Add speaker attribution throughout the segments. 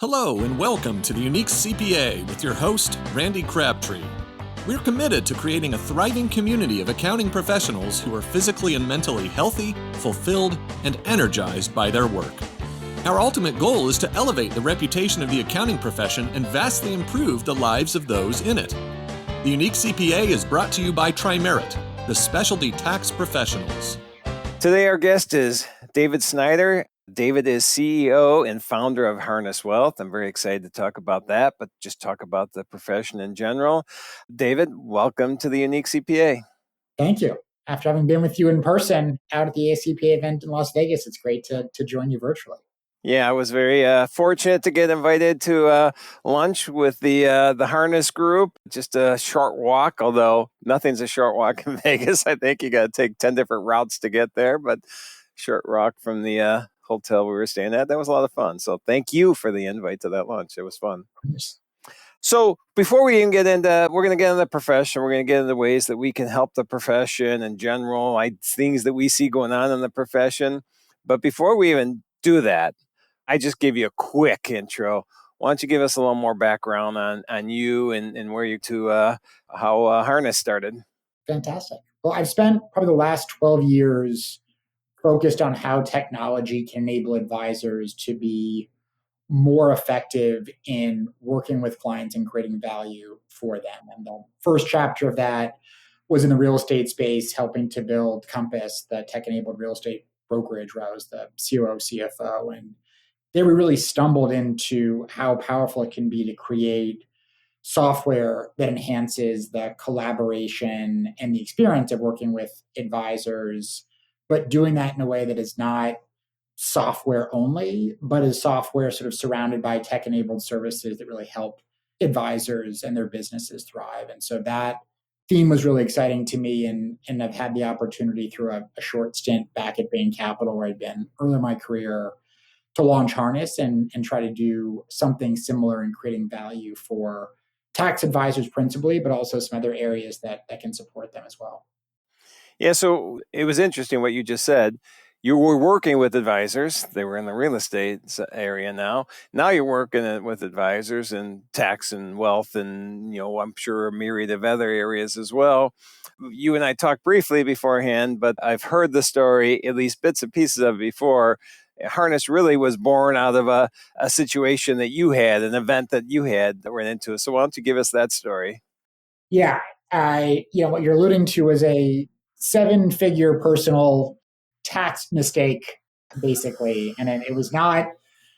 Speaker 1: Hello and welcome to the Unique CPA with your host, Randy Crabtree. We're committed to creating a thriving community of accounting professionals who are physically and mentally healthy, fulfilled, and energized by their work. Our ultimate goal is to elevate the reputation of the accounting profession and vastly improve the lives of those in it. The Unique CPA is brought to you by Tri-Merit, the specialty tax professionals.
Speaker 2: Today our guest is David Snider. David is CEO and founder of Harness Wealth. I'm very excited to talk about that, but just talk about the profession in general. David, welcome to the Unique CPA.
Speaker 3: Thank you. After having been with you in person out at the ACPA event in Las Vegas, it's great to join you virtually.
Speaker 2: Yeah, I was very fortunate to get invited to lunch with the Harness group. Just a short walk, although nothing's a short walk in Vegas. I think you got to take 10 different routes to get there, but short walk from the hotel we were staying at. That was a lot of fun. So thank you for the invite to that lunch. It was fun. So before we even get into, we're going to get into the profession. We're going to get into ways that we can help the profession in general, things that we see going on in the profession. But before we even do that, I just give you a quick intro. Why don't you give us a little more background on you and where you to how Harness started?
Speaker 3: Fantastic. Well, I've spent probably the last 12 years focused on how technology can enable advisors to be more effective in working with clients and creating value for them. And the first chapter of that was in the real estate space, helping to build Compass, the tech-enabled real estate brokerage, where I was the COO, CFO. And there we really stumbled into how powerful it can be to create software that enhances the collaboration and the experience of working with advisors, but doing that in a way that is not software only, but is software sort of surrounded by tech-enabled services that really help advisors and their businesses thrive. And so that theme was really exciting to me. And I've had the opportunity through a short stint back at Bain Capital, where I'd been early in my career, to launch Harness and try to do something similar in creating value for tax advisors principally, but also some other areas that can support them as well.
Speaker 2: Yeah, so it was interesting what you just said. You were working with advisors. They were in the real estate area now. Now you're working with advisors in tax and wealth and, I'm sure a myriad of other areas as well. You and I talked briefly beforehand, but I've heard the story, at least bits and pieces of it before. Harness really was born out of a situation that you had, an event that you had that ran into. So why don't you give us that story?
Speaker 3: Yeah, what you're alluding to is a 7-figure personal tax mistake, basically. And it was not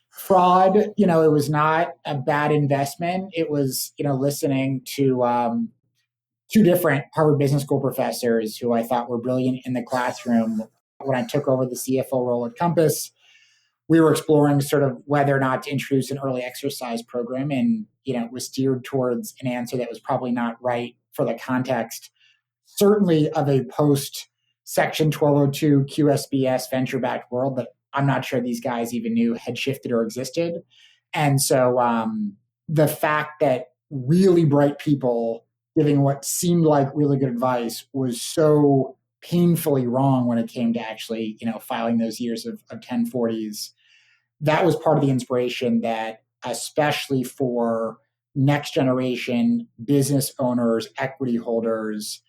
Speaker 3: fraud, it was not a bad investment. It was, listening to 2 different Harvard Business School professors who I thought were brilliant in the classroom. When I took over the CFO role at Compass, we were exploring sort of whether or not to introduce an early exercise program. And, it was steered towards an answer that was probably not right for the context, certainly of a post Section 1202 QSBS venture-backed world that I'm not sure these guys even knew had shifted or existed. And so the fact that really bright people giving what seemed like really good advice was so painfully wrong when it came to actually, filing those years of 1040s. That was part of the inspiration that, especially for next generation business owners, equity holders,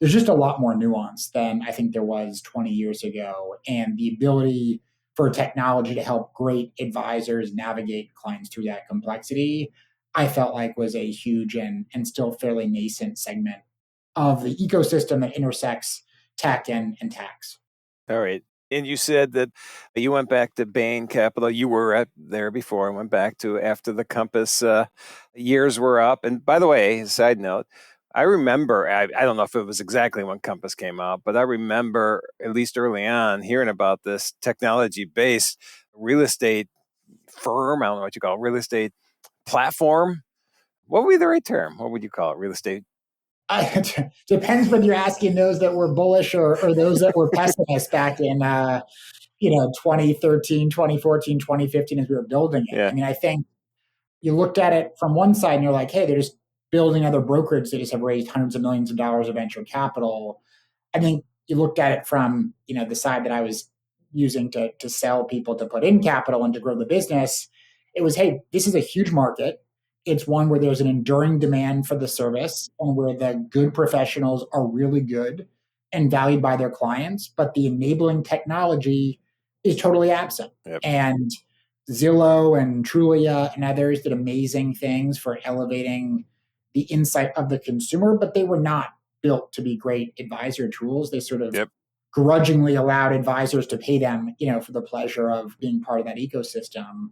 Speaker 3: there's just a lot more nuance than I think there was 20 years ago. And the ability for technology to help great advisors navigate clients through that complexity, I felt like was a huge and still fairly nascent segment of the ecosystem that intersects tech and tax.
Speaker 2: All right. And you said that you went back to Bain Capital. You were there before and went back to after the Compass years were up. And by the way, side note, I remember, I don't know if it was exactly when Compass came out, but I remember at least early on hearing about this technology-based real estate firm. I don't know what you call it, real estate platform. What would be the right term? What would you call it? Real estate?
Speaker 3: Depends whether you're asking those that were bullish or those that were pessimists back in 2013, 2014, 2015 as we were building it.
Speaker 2: Yeah.
Speaker 3: I mean, I think you looked at it from one side and you're like, hey, they're just building other brokerage. They just have raised hundreds of millions of dollars of venture capital. I think you looked at it from, the side that I was using to sell people to put in capital and to grow the business. It was, hey, this is a huge market. It's one where there's an enduring demand for the service and where the good professionals are really good and valued by their clients, but the enabling technology is totally absent.
Speaker 2: Yep.
Speaker 3: And Zillow and Trulia and others did amazing things for elevating the insight of the consumer, but they were not built to be great advisor tools. They sort of
Speaker 2: Yep.
Speaker 3: grudgingly allowed advisors to pay them, for the pleasure of being part of that ecosystem.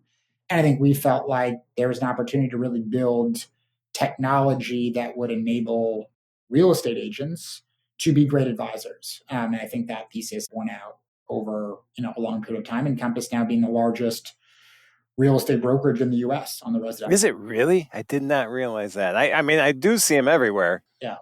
Speaker 3: And I think we felt like there was an opportunity to really build technology that would enable real estate agents to be great advisors. And I think that thesis won out over a long period of time, and Compass now being the largest real estate brokerage in the U.S. on the residential.
Speaker 2: Is it really? I did not realize that. I mean, I do see them everywhere.
Speaker 3: Yeah.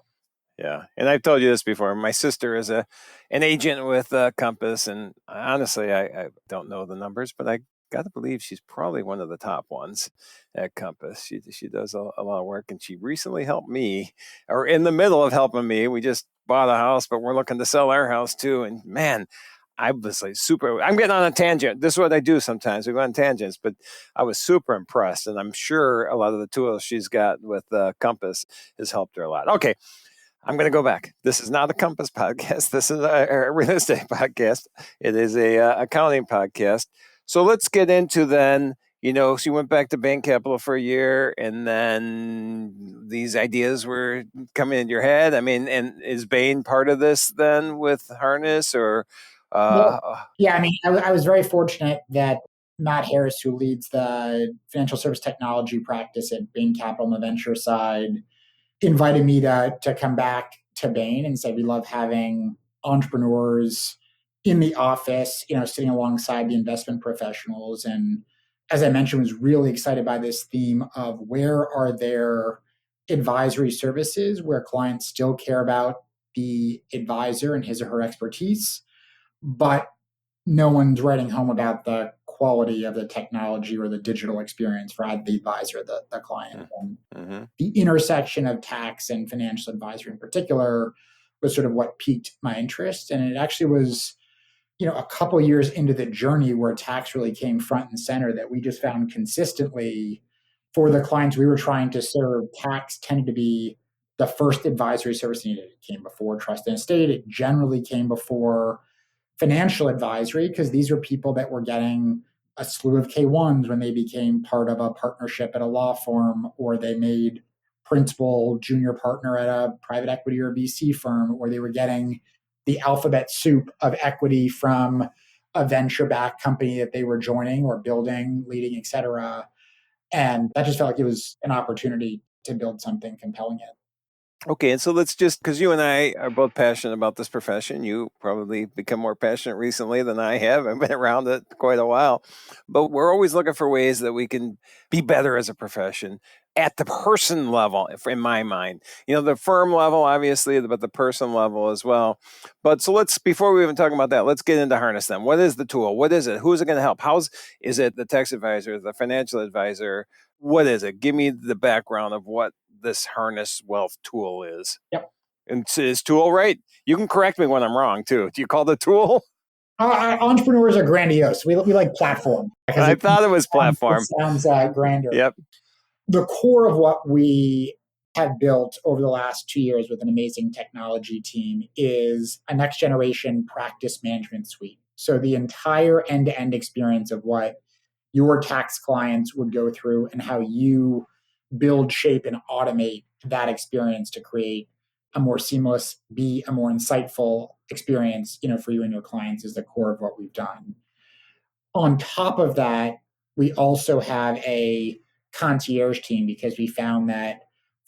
Speaker 2: Yeah. And I've told you this before. My sister is an agent with Compass. And honestly, I don't know the numbers, but I got to believe she's probably one of the top ones at Compass. She does a lot of work. And she recently helped me, or in the middle of helping me. We just bought a house, but we're looking to sell our house too. And man, I was like I'm getting on a tangent. This is what I do sometimes. We go on tangents, but I was super impressed. And I'm sure a lot of the tools she's got with Compass has helped her a lot. Okay. I'm going to go back. This is not a Compass podcast. This is a real estate podcast. It is a accounting podcast. So let's get into then, so you went back to Bain Capital for a year, and then these ideas were coming in your head. I mean, and is Bain part of this then with Harness or?
Speaker 3: Yeah, I mean, I was very fortunate that Matt Harris, who leads the financial service technology practice at Bain Capital on the venture side, invited me to come back to Bain and said, we love having entrepreneurs in the office, sitting alongside the investment professionals. And as I mentioned, was really excited by this theme of where are there advisory services where clients still care about the advisor and his or her expertise, but no one's writing home about the quality of the technology or the digital experience for the advisor, the client. And the intersection of tax and financial advisory in particular was sort of what piqued my interest. And it actually was, a couple of years into the journey where tax really came front and center, that we just found consistently for the clients we were trying to serve, tax tended to be the first advisory service needed. It came before trust and estate. It generally came before financial advisory, because these are people that were getting a slew of K1s when they became part of a partnership at a law firm, or they made principal junior partner at a private equity or VC firm, or they were getting the alphabet soup of equity from a venture-backed company that they were joining or building, leading, et cetera. And that just felt like it was an opportunity to build something compelling yet.
Speaker 2: Okay, and so let's just, because you and I are both passionate about this profession. You probably become more passionate recently than I have. I've been around it quite a while. But we're always looking for ways that we can be better as a profession at the person level, in my mind. The firm level, obviously, but the person level as well. But so before we even talk about that, let's get into Harness then. What is the tool? What is it? Who's it going to help? Is it the tax advisor, the financial advisor? What is it? Give me the background of what this Harness Wealth tool is.
Speaker 3: Yep.
Speaker 2: And is tool right? You can correct me when I'm wrong too. Do you call it a tool?
Speaker 3: Entrepreneurs are grandiose. We like platform.
Speaker 2: I thought it was platform.
Speaker 3: It sounds grander.
Speaker 2: Yep.
Speaker 3: The core of what we have built over the last 2 years with an amazing technology team is a next generation practice management suite. So the entire end-to-end experience of what your tax clients would go through and how you build, shape, and automate that experience to create a more seamless, a more insightful experience, for you and your clients is the core of what we've done. On top of that, we also have a concierge team, because we found that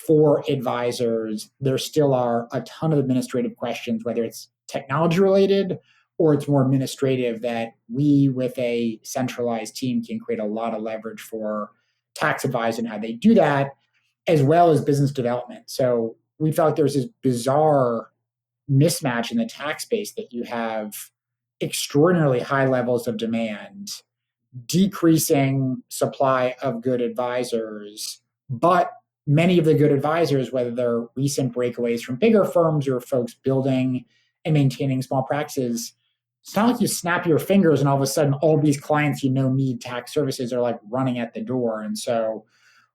Speaker 3: for advisors, there still are a ton of administrative questions, whether it's technology related or it's more administrative, that we with a centralized team can create a lot of leverage for tax advisors and how they do that, as well as business development. So we felt like there's this bizarre mismatch in the tax space, that you have extraordinarily high levels of demand, decreasing supply of good advisors, but many of the good advisors, whether they're recent breakaways from bigger firms or folks building and maintaining small practices, it's not like you snap your fingers and all of a sudden all these clients need tax services are like running at the door. And so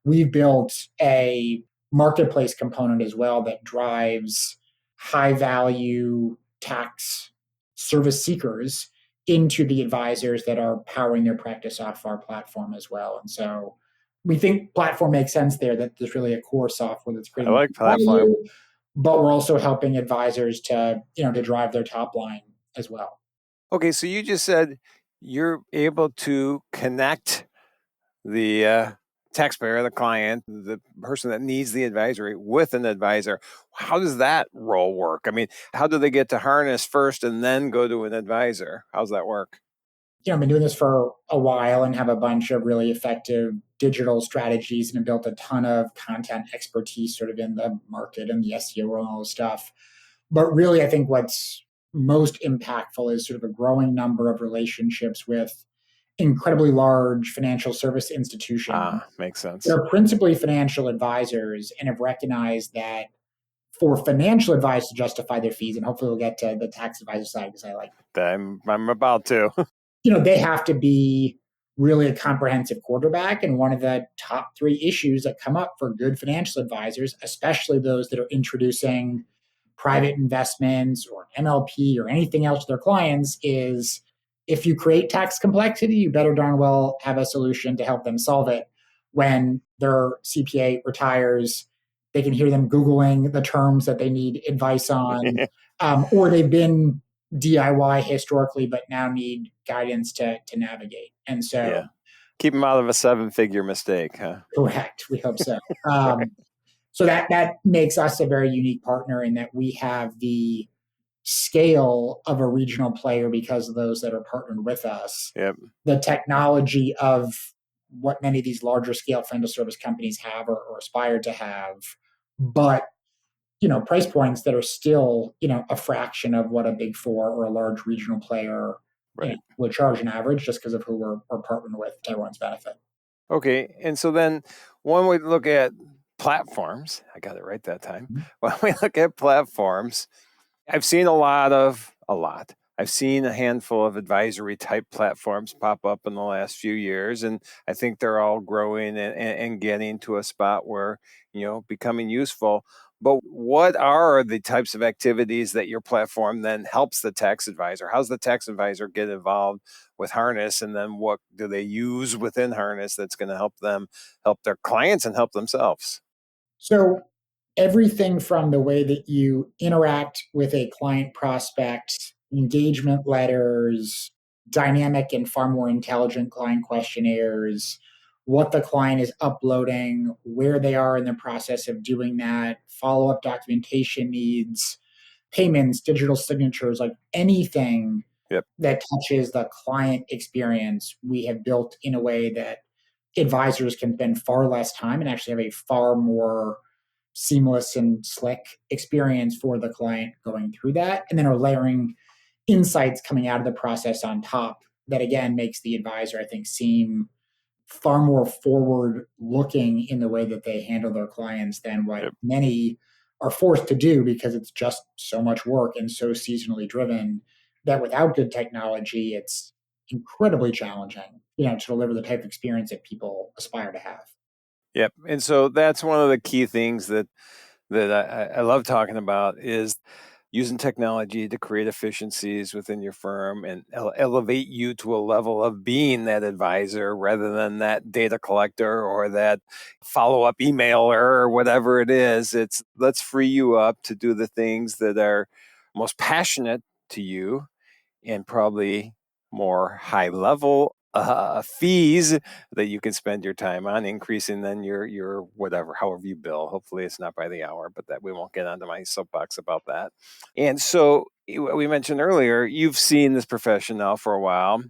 Speaker 3: we've built a marketplace component as well that drives high value tax service seekers into the advisors that are powering their practice off our platform as well. And so we think platform makes sense there, that there's really a core software that's
Speaker 2: I
Speaker 3: creating
Speaker 2: like platform.
Speaker 3: value, but we're also helping advisors to drive their top line as well.
Speaker 2: Okay, so you just said you're able to connect the taxpayer, the client, the person that needs the advisory with an advisor. How does that role work? I mean, how do they get to harness first and then go to an advisor? How's that work?
Speaker 3: I've been doing this for a while and have a bunch of really effective digital strategies and have built a ton of content expertise sort of in the market and the SEO and all this stuff. But really, I think what's most impactful is sort of a growing number of relationships with incredibly large financial service institutions.
Speaker 2: Makes sense.
Speaker 3: They're principally financial advisors and have recognized that for financial advice to justify their fees, and hopefully we'll get to the tax advisor side because I like
Speaker 2: I'm about to.
Speaker 3: they have to be really a comprehensive quarterback. And one of the top three issues that come up for good financial advisors, especially those that are introducing private investments or MLP or anything else to their clients, is if you create tax complexity, you better darn well have a solution to help them solve it. When their CPA retires, they can hear them Googling the terms that they need advice on, or they've been DIY historically, but now need guidance to navigate. And so,
Speaker 2: yeah, keep them out of a 7-figure mistake, huh?
Speaker 3: Correct. We hope so. So that makes us a very unique partner in that we have the scale of a regional player because of those that are partnered with us.
Speaker 2: Yep.
Speaker 3: The technology of what many of these larger scale financial service companies have or aspire to have, but price points that are still, a fraction of what a big four or a large regional player would charge an average, just because of who we're partnering with to everyone's benefit.
Speaker 2: Okay. And so then when we look at platforms, I got it right that time. Mm-hmm. When we look at platforms, I've seen a lot. I've seen a handful of advisory type platforms pop up in the last few years, and I think they're all growing and getting to a spot where, becoming useful. But what are the types of activities that your platform then helps the tax advisor? How's the tax advisor get involved with Harness? And then what do they use within Harness that's going to help them help their clients and help themselves?
Speaker 3: So everything from the way that you interact with a client prospect, engagement letters, dynamic and far more intelligent client questionnaires, what the client is uploading, where they are in the process of doing that, follow-up documentation needs, payments, digital signatures, like anything that touches the client experience, we have built in a way that advisors can spend far less time and actually have a far more seamless and slick experience for the client going through that. And then are layering insights coming out of the process on top that, again, makes the advisor, I think, seem far more forward looking in the way that they handle their clients than what many are forced to do, because it's just so much work and so seasonally driven that without good technology, it's incredibly challenging, to deliver the type of experience that people aspire to have.
Speaker 2: Yep. And so that's one of the key things that I love talking about is using technology to create efficiencies within your firm and elevate you to a level of being that advisor rather than that data collector or that follow-up emailer or whatever it is. It's let's free you up to do the things that are most passionate to you and probably more high level fees that you can spend your time on, increasing then your whatever, however you bill. Hopefully it's not by the hour, but that we won't get onto my soapbox about that. And so we mentioned earlier, you've seen this profession now for a while.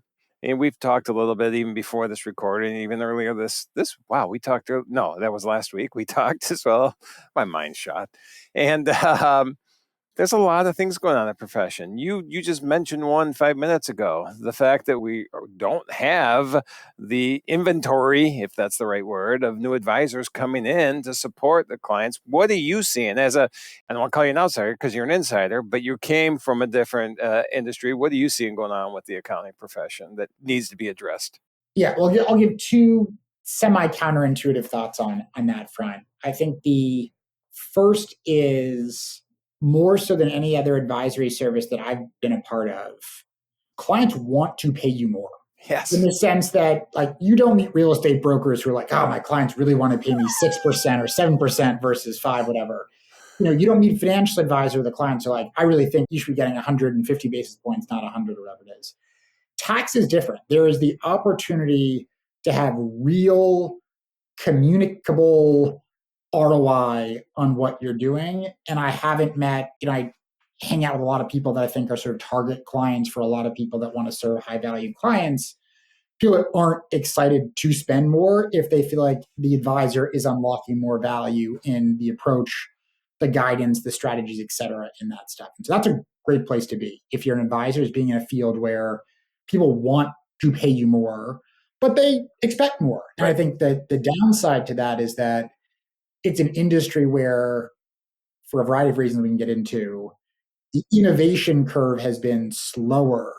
Speaker 2: And we've talked a little bit even before this recording, even earlier we talked, no, that was last week. We talked as well. My mind's shot. And There's a lot of things going on in the profession. You just mentioned one 5 minutes ago. The fact that we don't have the inventory, if that's the right word, of new advisors coming in to support the clients. What are you seeing I don't want to call you an outsider because you're an insider, but you came from a different industry. What are you seeing going on with the accounting profession that needs to be addressed?
Speaker 3: Yeah, well, I'll give two semi counterintuitive thoughts on that front. I think the first is more so than any other advisory service that I've been a part of, clients want to pay you more.
Speaker 2: Yes.
Speaker 3: In the sense that, like, you don't meet real estate brokers who are like, oh, my clients really want to pay me 6% or 7% versus 5, whatever. You don't meet financial advisor. The clients are like, I really think you should be getting 150 basis points, not 100 or whatever it is. Tax is different. There is the opportunity to have real communicable ROI on what you're doing. And I haven't met, I hang out with a lot of people that I think are sort of target clients for a lot of people that want to serve high value clients. People that aren't excited to spend more if they feel like the advisor is unlocking more value in the approach, the guidance, the strategies, et cetera, in that stuff. And so that's a great place to be. If you're an advisor, is being in a field where people want to pay you more, but they expect more. And I think that the downside to that is that it's an industry where, for a variety of reasons we can get into, the innovation curve has been slower.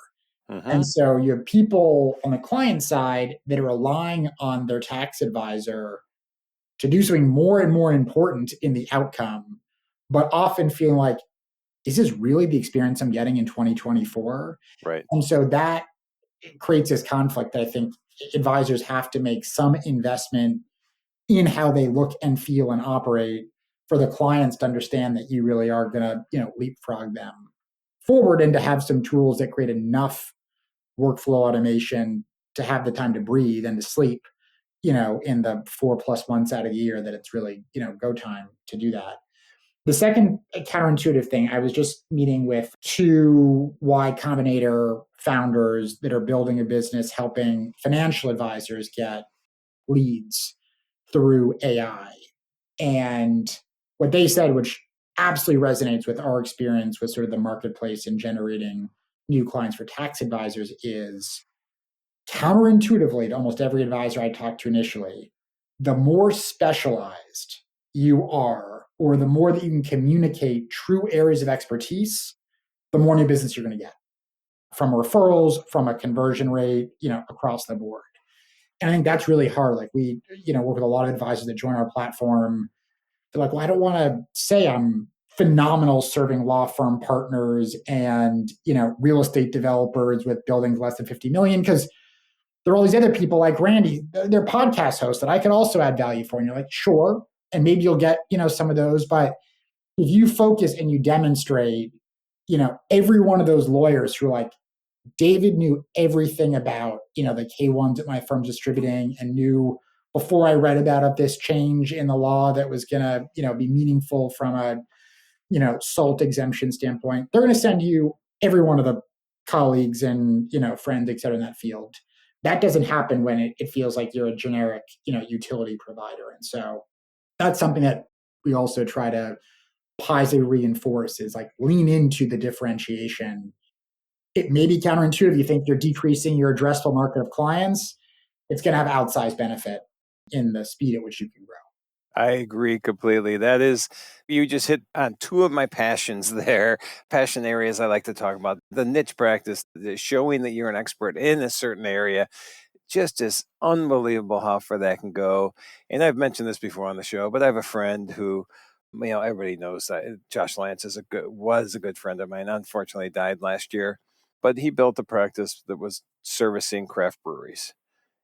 Speaker 3: And so you have people on the client side that are relying on their tax advisor to do something more and more important in the outcome, but often feeling like, is this really the experience I'm getting in 2024?
Speaker 2: Right.
Speaker 3: And so that creates this conflict that I think advisors have to make some investment in how they look and feel and operate for the clients to understand that you really are going to, leapfrog them forward, and to have some tools that create enough workflow automation to have the time to breathe and to sleep, in the 4+ months out of the year that it's really, go time to do that. The second counterintuitive thing, I was just meeting with two Y Combinator founders that are building a business helping financial advisors get leads through AI. And what they said, which absolutely resonates with our experience with sort of the marketplace and generating new clients for tax advisors, is counterintuitively to almost every advisor I talked to initially, the more specialized you are, or the more that you can communicate true areas of expertise, the more new business you're going to get from referrals, from a conversion rate, across the board. And I think that's really hard. Like, we, work with a lot of advisors that join our platform. They're like, well, I don't want to say I'm phenomenal serving law firm partners and, real estate developers with buildings less than 50 million, because there are all these other people like Randy, they're podcast hosts that I could also add value for. And you're like, sure. And maybe you'll get, some of those. But if you focus and you demonstrate, every one of those lawyers who are like, David knew everything about, the K1s that my firm's distributing, and knew before I read about this change in the law that was going to, be meaningful from a, SALT exemption standpoint. They're going to send you every one of the colleagues and, friends, et cetera, in that field. That doesn't happen when it feels like you're a generic, utility provider. And so that's something that we also try to positively reinforce, is like, lean into the differentiation. It may be counterintuitive. You think you're decreasing your addressable market of clients. It's going to have outsized benefit in the speed at which you can grow.
Speaker 2: I agree completely. That is, you just hit on two of my passions there, passion areas I like to talk about. The niche practice, the showing that you're an expert in a certain area, just is unbelievable how far that can go. And I've mentioned this before on the show, but I have a friend who, everybody knows that Josh Lance was a good friend of mine. Unfortunately, died last year, but he built a practice that was servicing craft breweries.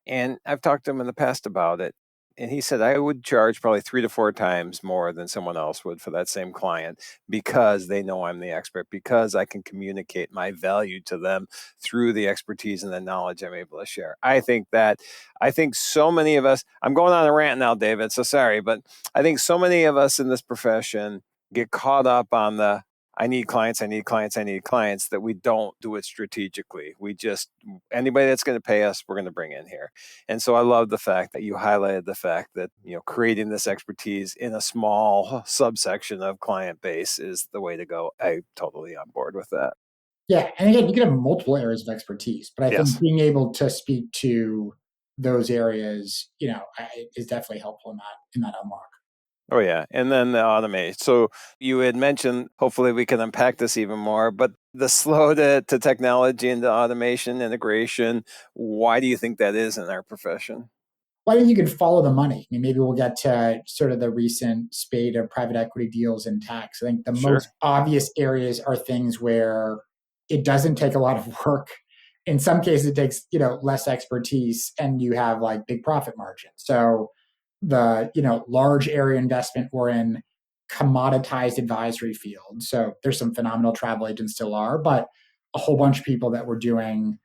Speaker 2: And I've talked to him in the past about it. And he said, I would charge probably 3 to 4 times more than someone else would for that same client, because they know I'm the expert, because I can communicate my value to them through the expertise and the knowledge I'm able to share. I think so many of us, I'm going on a rant now, David, so sorry, but I think so many of us in this profession get caught up on I need clients, that we don't do it strategically. We just, anybody that's going to pay us, we're going to bring in here. And so I love the fact that you highlighted the fact that, creating this expertise in a small subsection of client base is the way to go. I'm totally on board with that.
Speaker 3: Yeah. And again, you can have multiple areas of expertise, but I think
Speaker 2: Yes.
Speaker 3: being able to speak to those areas, is definitely helpful in that unlock.
Speaker 2: Oh, yeah. And then the automate. So you had mentioned, hopefully we can unpack this even more, but the slow to technology and to automation integration, why do you think that is in our profession?
Speaker 3: Well, I think you can follow the money. I mean, maybe we'll get to sort of the recent spate of private equity deals in tax. I think the
Speaker 2: Sure.
Speaker 3: most obvious areas are things where it doesn't take a lot of work. In some cases, it takes, less expertise and you have like big profit margins. So the, large area investment we're in commoditized advisory field. So there's some phenomenal travel agents still are, but a whole bunch of people that were doing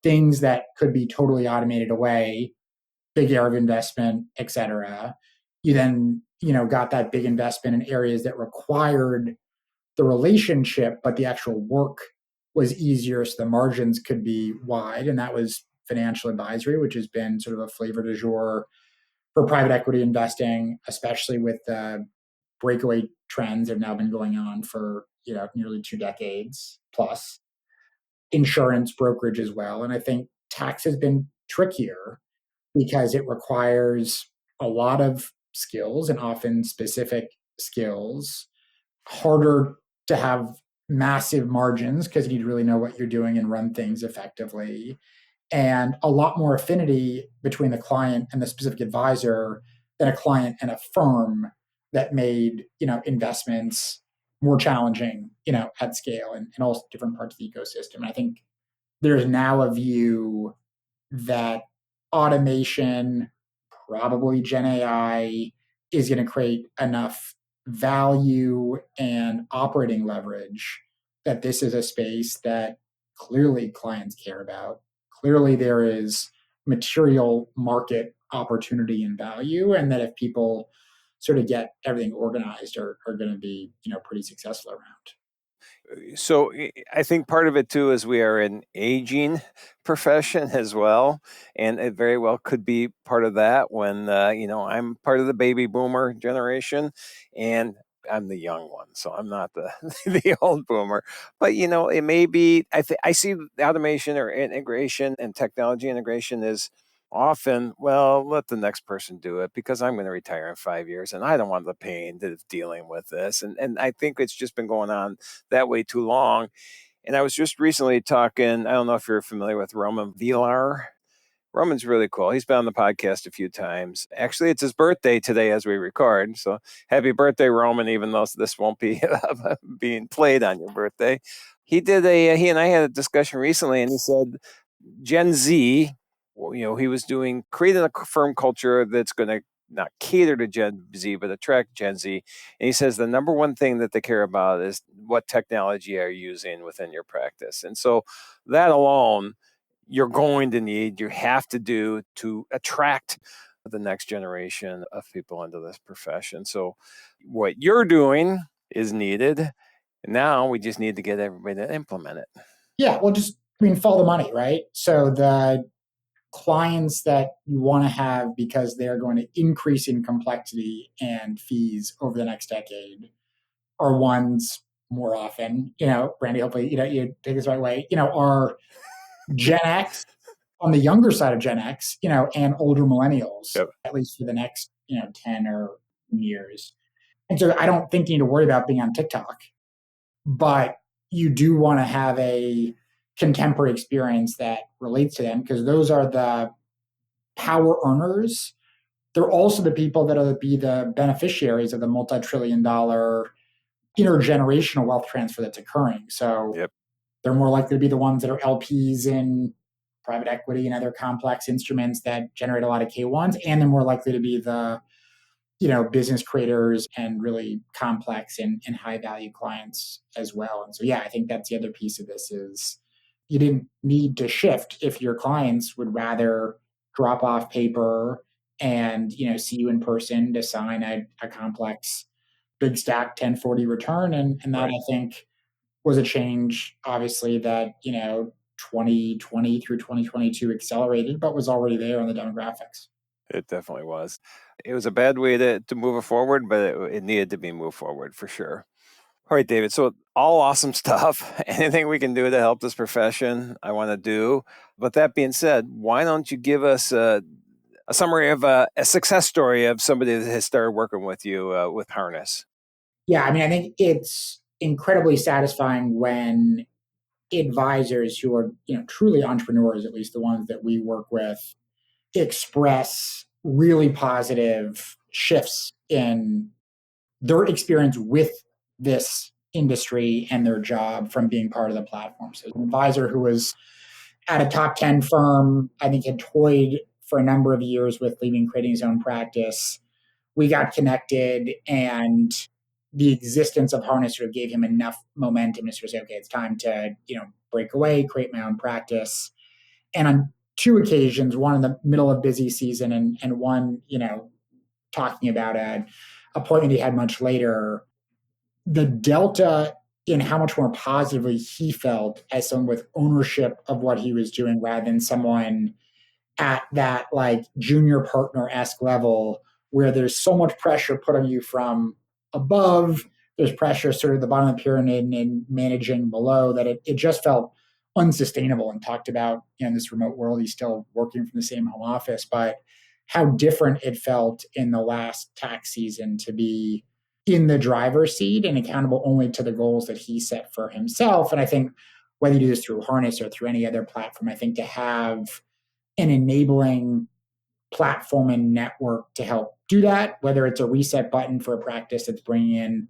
Speaker 3: things that could be totally automated away, big area of investment, et cetera. You then, got that big investment in areas that required the relationship, but the actual work was easier, so the margins could be wide. And that was financial advisory, which has been sort of a flavor du jour for private equity investing, especially with the breakaway trends that have now been going on for nearly 2 decades plus. Insurance brokerage as well. And I think tax has been trickier because it requires a lot of skills and often specific skills. Harder to have massive margins because you need to really know what you're doing and run things effectively. And a lot more affinity between the client and the specific advisor than a client and a firm that made, investments more challenging, at scale and in all different parts of the ecosystem. And I think there's now a view that automation, probably Gen AI, is going to create enough value and operating leverage that this is a space that clearly clients care about. Clearly, there is material market opportunity and value, and that if people sort of get everything organized, are going to be pretty successful around.
Speaker 2: So I think part of it too is we are an aging profession as well, and it very well could be part of that. When I'm part of the baby boomer generation, and I'm the young one, so I'm not the the old boomer. But it may be. I see automation or integration and technology integration is often, well, let the next person do it because I'm going to retire in 5 years and I don't want the pain of dealing with this. And I think it's just been going on that way too long. And I was just recently talking, I don't know if you're familiar with Roman Villar. Roman's really cool. He's been on the podcast a few times. Actually, it's his birthday today as we record. So happy birthday, Roman, even though this won't be being played on your birthday. He and I had a discussion recently, and he said Gen Z, he was creating a firm culture that's going to not cater to Gen Z, but attract Gen Z. And he says the number one thing that they care about is what technology are you using within your practice. And so that alone, you have to do to attract the next generation of people into this profession. So what you're doing is needed. Now we just need to get everybody to implement it.
Speaker 3: Yeah, well, follow the money, right? So the clients that you want to have because they're going to increase in complexity and fees over the next decade are ones more often, Randy, hopefully, you take this the right way, are Gen X on the younger side of Gen X, and older millennials,
Speaker 2: Yep.
Speaker 3: at least for the next, 10 or years. And so I don't think you need to worry about being on TikTok, but you do want to have a contemporary experience that relates to them because those are the power earners. They're also the people that will be the beneficiaries of the multi-trillion-dollar intergenerational wealth transfer that's occurring. So
Speaker 2: Yep.
Speaker 3: they're more likely to be the ones that are LPs in private equity and other complex instruments that generate a lot of K1s, and they're more likely to be the business creators and really complex and high value clients as well. And so, yeah, I think that's the other piece of this is you didn't need to shift if your clients would rather drop off paper and, see you in person to sign a complex big stack 1040 return. And that,
Speaker 2: Right.
Speaker 3: I think, was a change, obviously, that, 2020 through 2022 accelerated, but was already there on the demographics.
Speaker 2: It definitely was. It was a bad way to move it forward, but it needed to be moved forward for sure. All right, David. So all awesome stuff. Anything we can do to help this profession, I want to do. But that being said, why don't you give us a summary of a success story of somebody that has started working with you with Harness?
Speaker 3: Yeah, I mean, I think it's incredibly satisfying when advisors who are, truly entrepreneurs, at least the ones that we work with, express really positive shifts in their experience with this industry and their job from being part of the platform. So an advisor who was at a top 10 firm, I think had toyed for a number of years with leaving, creating his own practice. We got connected, and the existence of Harness sort of gave him enough momentum to sort of say, okay, it's time to, break away, create my own practice. And on two occasions, one in the middle of busy season and one, talking about an appointment he had much later, the delta in how much more positively he felt as someone with ownership of what he was doing rather than someone at that like junior partner-esque level where there's so much pressure put on you from above, there's pressure sort of the bottom of the pyramid and managing below, that it just felt unsustainable. And talked about, in this remote world, he's still working from the same home office, but how different it felt in the last tax season to be in the driver's seat and accountable only to the goals that he set for himself. And I think whether you do this through Harness or through any other platform, I think to have an enabling platform and network to help do that, whether it's a reset button for a practice that's bringing in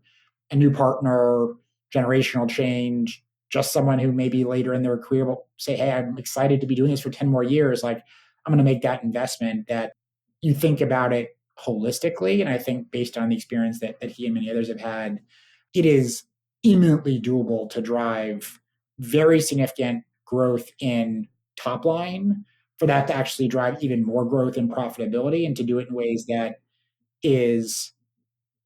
Speaker 3: a new partner, generational change, just someone who maybe later in their career will say, hey, I'm excited to be doing this for 10 more years. Like, I'm going to make that investment, that you think about it holistically. And I think based on the experience that he and many others have had, it is imminently doable to drive very significant growth in top line, for that to actually drive even more growth and profitability, and to do it in ways that is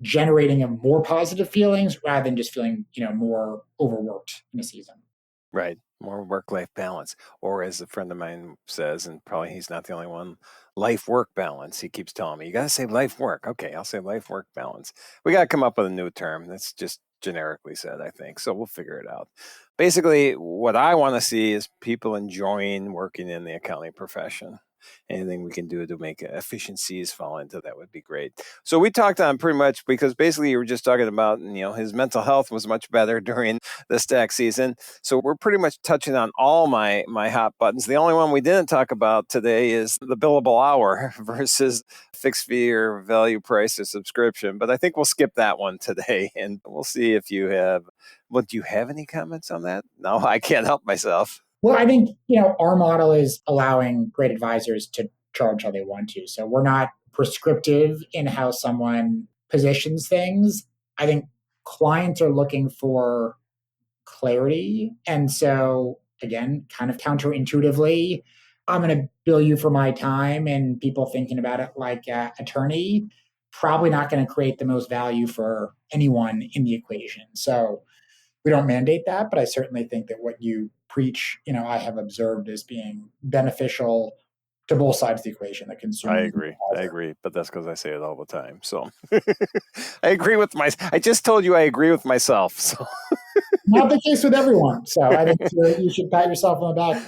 Speaker 3: generating a more positive feelings rather than just feeling, more overworked in a season.
Speaker 2: Right. More work-life balance. Or as a friend of mine says, and probably he's not the only one, life-work balance. He keeps telling me, you got to say life-work. Okay, I'll say life-work balance. We got to come up with a new term that's just generically said, I think. So we'll figure it out. Basically, what I want to see is people enjoying working in the accounting profession. Anything we can do to make efficiencies fall into that would be great. So we talked on pretty much, because basically you were just talking about, his mental health was much better during this tax season. So we're pretty much touching on all my hot buttons. The only one we didn't talk about today is the billable hour versus fixed fee or value price or subscription. But I think we'll skip that one today, and we'll see if you have. Well, do you have any comments on that? No, I can't help myself.
Speaker 3: Well, I think, our model is allowing great advisors to charge how they want to. So we're not prescriptive in how someone positions things. I think clients are looking for clarity. And so, again, kind of counterintuitively, I'm going to bill you for my time, and people thinking about it like an attorney, probably not going to create the most value for anyone in the equation. So we don't mandate that, but I certainly think that what you preach, I have observed as being beneficial to both sides of the equation, the consumer.
Speaker 2: I agree, but that's because I say it all the time. So I agree with I just told you I agree with myself. So
Speaker 3: not the case with everyone. So I think you should pat yourself on the back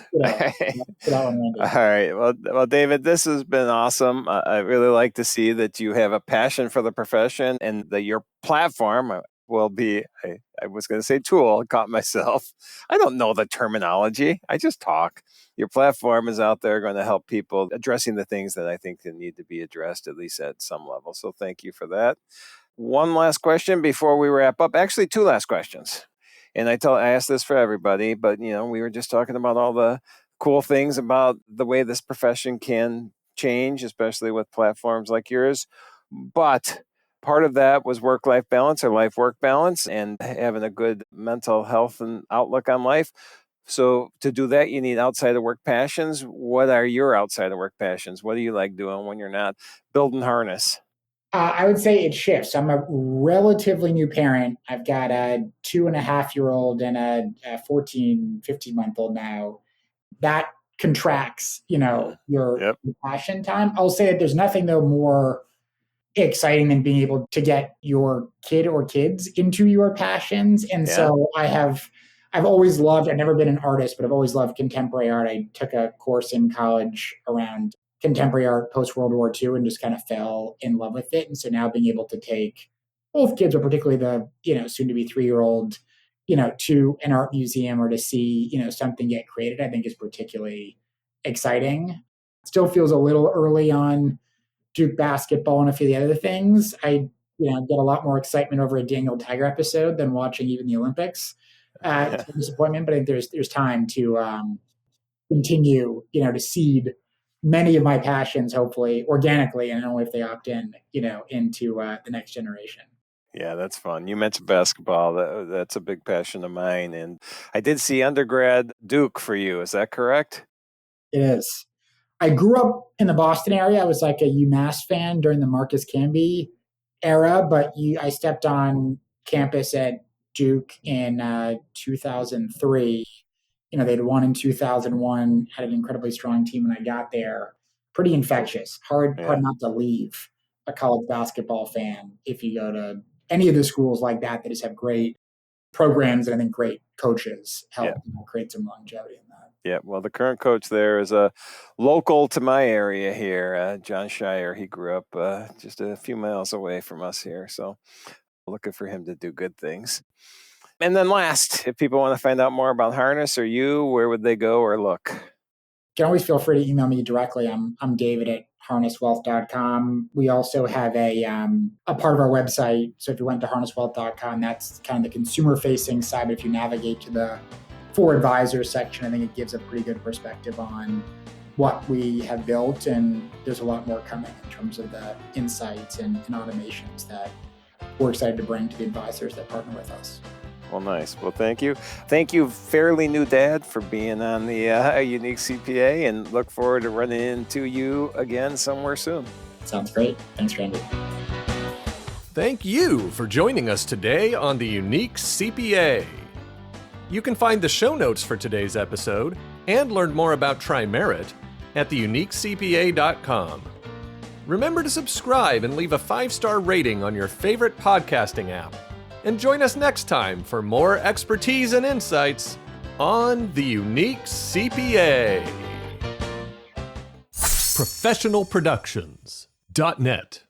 Speaker 3: for that one, Randy.
Speaker 2: All right. Well, David, this has been awesome. I really like to see that you have a passion for the profession, and that your platform will be, I was going to say tool, I caught myself. I don't know the terminology. I just talk. Your platform is out there going to help people addressing the things that I think that need to be addressed, at least at some level. So thank you for that. One last question before we wrap up. Actually, two last questions. And I asked this for everybody, but we were just talking about all the cool things about the way this profession can change, especially with platforms like yours. But part of that was work-life balance or life-work balance, and having a good mental health and outlook on life. So to do that, you need outside of work passions. What are your outside of work passions? What do you like doing when you're not building Harness?
Speaker 3: I would say it shifts. I'm a relatively new parent. I've got a 2.5-year-old and a 14, 15-month-old now. That contracts,
Speaker 2: Yep.
Speaker 3: your passion time. I'll say that there's nothing though more exciting than being able to get your kid or kids into your passions. And
Speaker 2: Yeah.
Speaker 3: so I've always loved, I've never been an artist, but I've always loved contemporary art. I took a course in college around contemporary art post World War II and just kind of fell in love with it. And so now being able to take both kids, but particularly the, soon to be 3-year-old, to an art museum or to see, something get created, I think is particularly exciting. Still feels a little early on Duke basketball and a few of the other things. I get a lot more excitement over a Daniel Tiger episode than watching even the Olympics. It's a disappointment, but I think there's time to continue, to seed many of my passions, hopefully organically, and only if they opt in, into the next generation.
Speaker 2: Yeah, that's fun. You mentioned basketball. That's a big passion of mine. And I did see undergrad Duke for you. Is that correct?
Speaker 3: It is. I grew up in the Boston area. I was like a UMass fan during the Marcus Camby era, but I stepped on campus at Duke in 2003. They'd won in 2001, had an incredibly strong team when I got there. Pretty infectious. Hard not to leave a college basketball fan if you go to any of the schools like that just have great programs and I think great coaches help create some longevity in that.
Speaker 2: Yeah, well, the current coach there is a local to my area here, John Shire. He grew up just a few miles away from us here, so looking for him to do good things. And then last, if people want to find out more about Harness or you, where would they go or look?
Speaker 3: You can always feel free to email me directly. I'm David at harnesswealth.com. We also have a part of our website. So if you went to harnesswealth.com, that's kind of the consumer-facing side. But if you navigate to the For Advisors section, I think it gives a pretty good perspective on what we have built. And there's a lot more coming in terms of the insights and automations that we're excited to bring to the advisors that partner with us.
Speaker 2: Well, nice. Well, thank you. Thank you, fairly new dad, for being on the Unique CPA, and look forward to running into you again somewhere soon.
Speaker 3: Sounds great. Thanks, Randy.
Speaker 1: Thank you for joining us today on the Unique CPA. You can find the show notes for today's episode and learn more about TriMerit at theuniquecpa.com. Remember to subscribe and leave a 5-star rating on your favorite podcasting app. And join us next time for more expertise and insights on the Unique CPA. Professionalproductions.net